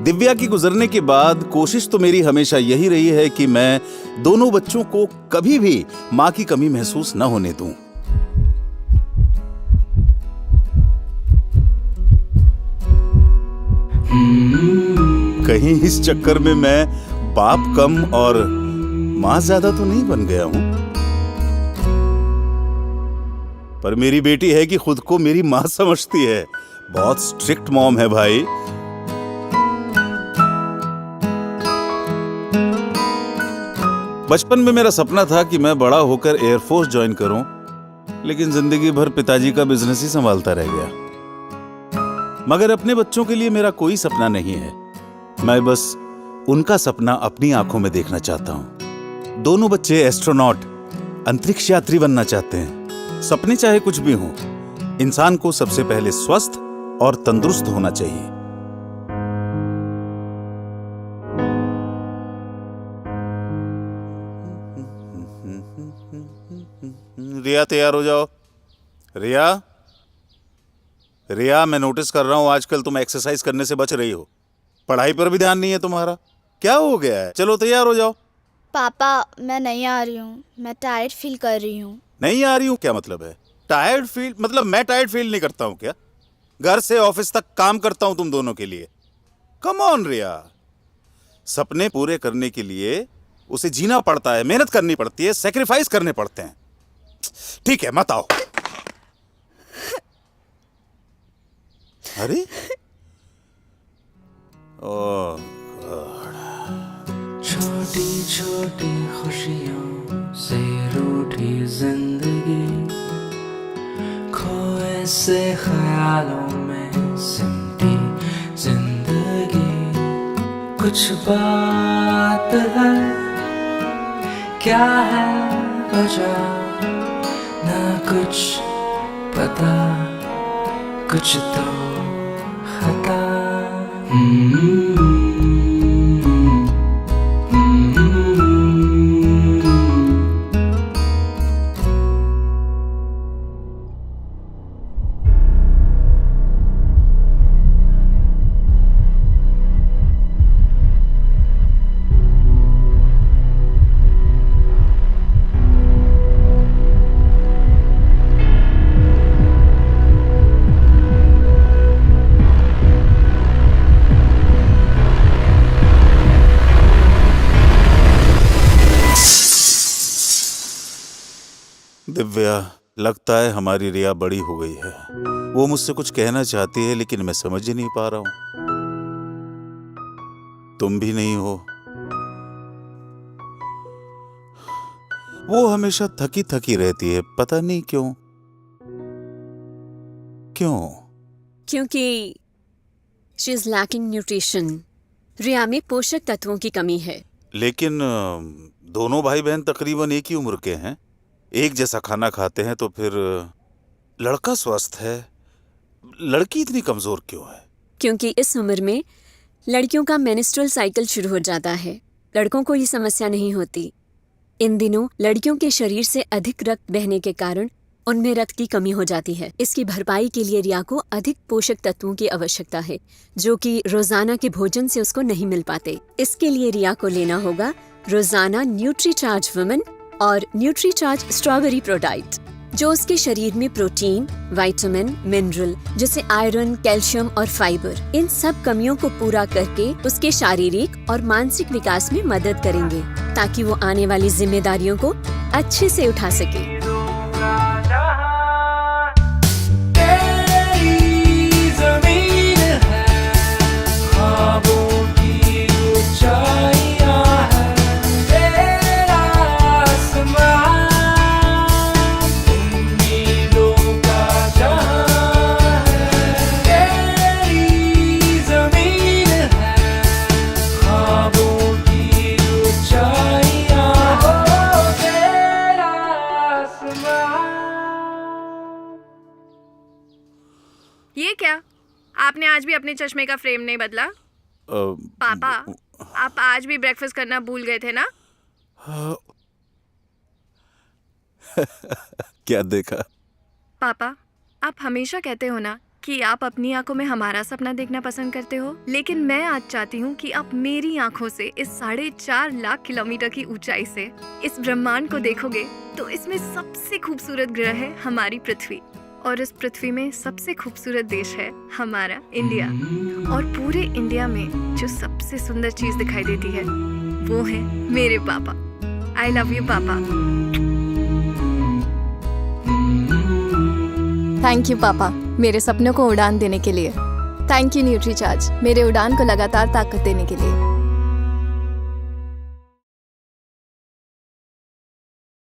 दिव्या की गुजरने के बाद कोशिश तो मेरी हमेशा यही रही है कि मैं दोनों बच्चों को कभी भी मां की कमी महसूस न होने दूं। कहीं इस चक्कर में मैं बाप कम और मां ज्यादा तो नहीं बन गया हूं। पर मेरी बेटी है कि खुद को मेरी मां समझती है। बहुत स्ट्रिक्ट मॉम है भाई। बचपन में मेरा सपना था कि मैं बड़ा होकर एयरफोर्स ज्वाइन करूं, लेकिन जिंदगी भर पिताजी का बिजनेस ही संभालता रह गया। मगर अपने बच्चों के लिए मेरा कोई सपना नहीं है। मैं बस उनका सपना अपनी आंखों में देखना चाहता हूं। दोनों बच्चे एस्ट्रोनॉट, अंतरिक्ष यात्री बनना चाहते हैं। सपने चाहे कुछ भी हों, इंसान को सबसे पहले स्वस्थ और तंदुरुस्त होना चाहिए। रिया, तैयार हो जाओ। रिया, रिया, मैं नोटिस कर रहा हूं आजकल तुम एक्सरसाइज करने से बच रही हो। पढ़ाई पर भी ध्यान नहीं है तुम्हारा। क्या हो गया है? चलो तैयार हो जाओ। पापा, मैं नहीं आ रही हूँ। मैं टायर्ड फील कर रही हूँ। नहीं आ रही हूँ क्या मतलब है? टायर्ड फील मतलब मैं टायर्ड फील नहीं करता हूँ क्या? घर से ऑफिस तक काम करता हूँ तुम दोनों के लिए। कम ऑन रिया, सपने पूरे करने के लिए उसे जीना पड़ता है, मेहनत करनी पड़ती है, सेक्रीफाइस करने पड़ते हैं। ठीक है, मत आओ। अरे ओह गॉड। छोटी छोटी खुशियों से रूठी जिंदगी, खोए से ख्यालों में सिमटी जिंदगी। कुछ बात है, क्या है वजह ना कुछ पता, कुछ तो खता। दिव्या, लगता है हमारी रिया बड़ी हो गई है। वो मुझसे कुछ कहना चाहती है, लेकिन मैं समझ ही नहीं पा रहा हूं। तुम भी नहीं हो। वो हमेशा थकी थकी रहती है, पता नहीं क्यों। क्यों? क्योंकि शी इज लैकिंग न्यूट्रिशन। रिया में पोषक तत्वों की कमी है। लेकिन दोनों भाई बहन तकरीबन एक ही उम्र के हैं, एक जैसा खाना खाते हैं, तो फिर लड़का स्वस्थ है, लड़की इतनी कमजोर क्यों है? क्योंकि इस उम्र में लड़कियों का मेंस्ट्रुअल साइकिल शुरू हो जाता है। लड़कों को ये समस्या नहीं होती। इन दिनों लड़कियों के शरीर से अधिक रक्त बहने के कारण उनमें रक्त की कमी हो जाती है। इसकी भरपाई के लिए रिया को अधिक पोषक तत्वों की आवश्यकता है, जो कि रोजाना के भोजन से उसको नहीं मिल पाते। इसके लिए रिया को लेना होगा रोजाना न्यूट्रीचार्ज वुमेन और न्यूट्रीचार्ज स्ट्रॉबेरी प्रोडाइट, जो उसके शरीर में प्रोटीन, विटामिन, मिनरल जैसे आयरन, कैल्शियम और फाइबर, इन सब कमियों को पूरा करके उसके शारीरिक और मानसिक विकास में मदद करेंगे, ताकि वो आने वाली जिम्मेदारियों को अच्छे से उठा सके। ये क्या? आपने आज भी अपने चश्मे का फ्रेम नहीं बदला? पापा, आप आज भी ब्रेकफास्ट करना भूल गए थे ना? क्या देखा? पापा, आप हमेशा कहते हो ना कि आप अपनी आंखों में हमारा सपना देखना पसंद करते हो, लेकिन मैं आज चाहती हूँ कि आप मेरी आंखों से इस 4.5 लाख किलोमीटर की ऊंचाई से इस ब्रह्मांड को देखोगे तो इसमें सबसे खूबसूरत ग्रह है हमारी पृथ्वी, और इस पृथ्वी में सबसे खूबसूरत देश है हमारा इंडिया। और पूरे इंडिया में जो सबसे सुंदर चीज दिखाई देती है वो है मेरे पापा। आई लव यू पापा। थैंक यू पापा, मेरे सपनों को उड़ान देने के लिए। थैंक यू न्यूट्रीचार्ज, मेरे उड़ान को लगातार ताकत देने के लिए।